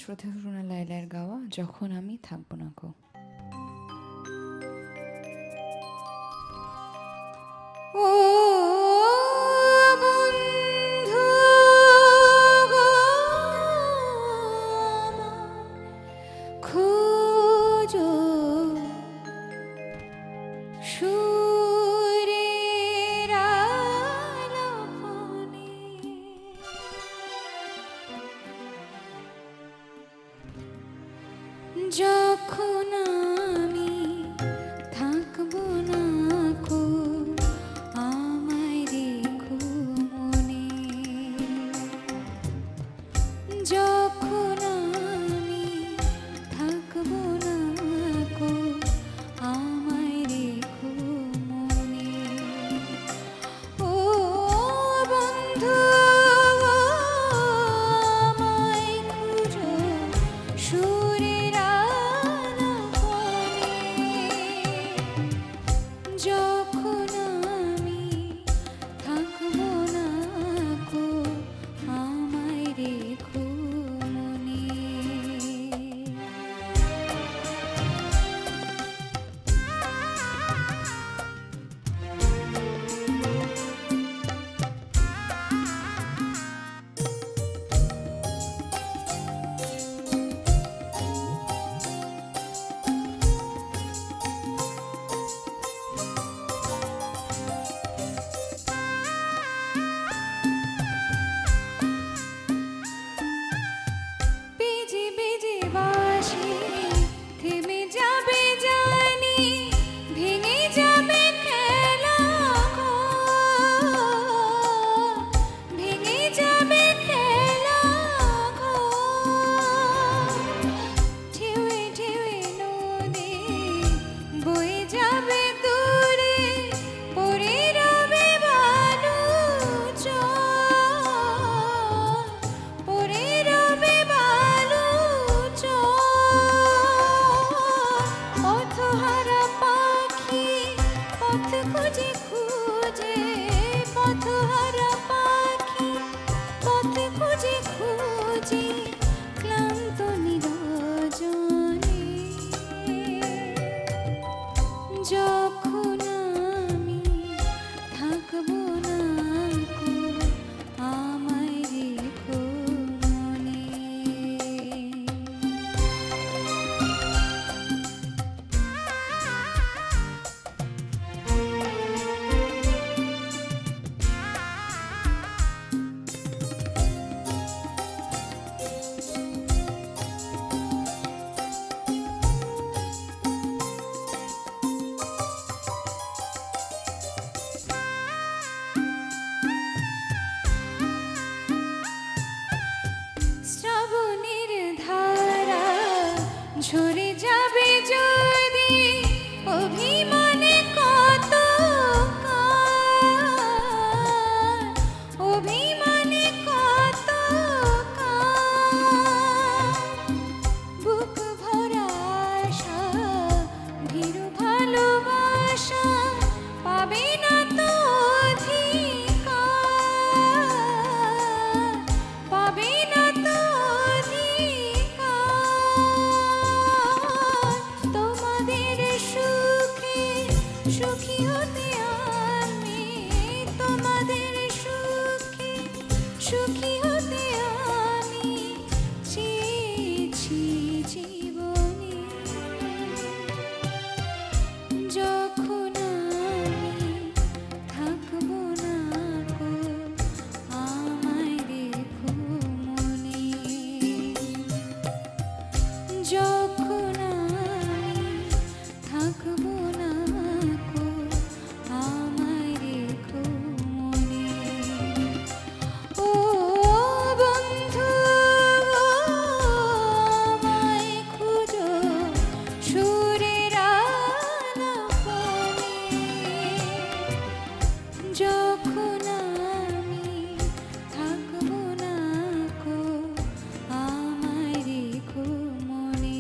শ্রদ্ধেয় রুনা লায়লার গাওয়া যখন আমি থাকবো না গো। ও বন্ধু গো, খোঁজো সুরের আলাপনে, যখন আমি থাকবো না কো, আমায় রেখো মনে। যখন আমি থাকবো না কো, আমায় রেখো মনে। ও বন্ধু আমায় খুঁজো সুরের আলাপনে, যখন আমি থাকবো না কো, আমায় রেখো মনে। বেজে বেজে বাঁশি থেমে যাবে জানি, ভেঙে যাবে খেলা ঘর, ভেঙে যাবে খেলা ঘর। ঢেউয়ে ঢেউয়ে নদী বয়ে যাবে দূরে, পড়ে রবে বালু চর, পড়ে রবে বালু চর। পথহারা পাখি পথ খুঁজে খুঁজে, পথহারা পাখি পথ খুঁজে খুঁজে, ক্লান্ত নিরজনে, যখন আমি থাকবো না কো, আমায় রেখো মনে। শ্রাবণের ধারা ঝরে যাবে যদি, অভিমানে কত কাল, অভিমানে কত কাল। বুক ভরা আশা ভীরু ভালোবাসা পাবে না তো অধিকার, পাবে না তো অধিকার। তোমাদের সুখে সুখী হতে আমি, তোমাদের সুখে সুখী হতে আমি চেয়েছি জীবনে। যখন আমি থাকবো না কো, আমায় রেখো মনে। যখন আমি থাকবো না কো, আমায় রেখো মনে। ও বন্ধু আমায় খুঁজো সুরের আলাপনে, যখন আমি থাকবো না কো, আমায় রেখো মনে।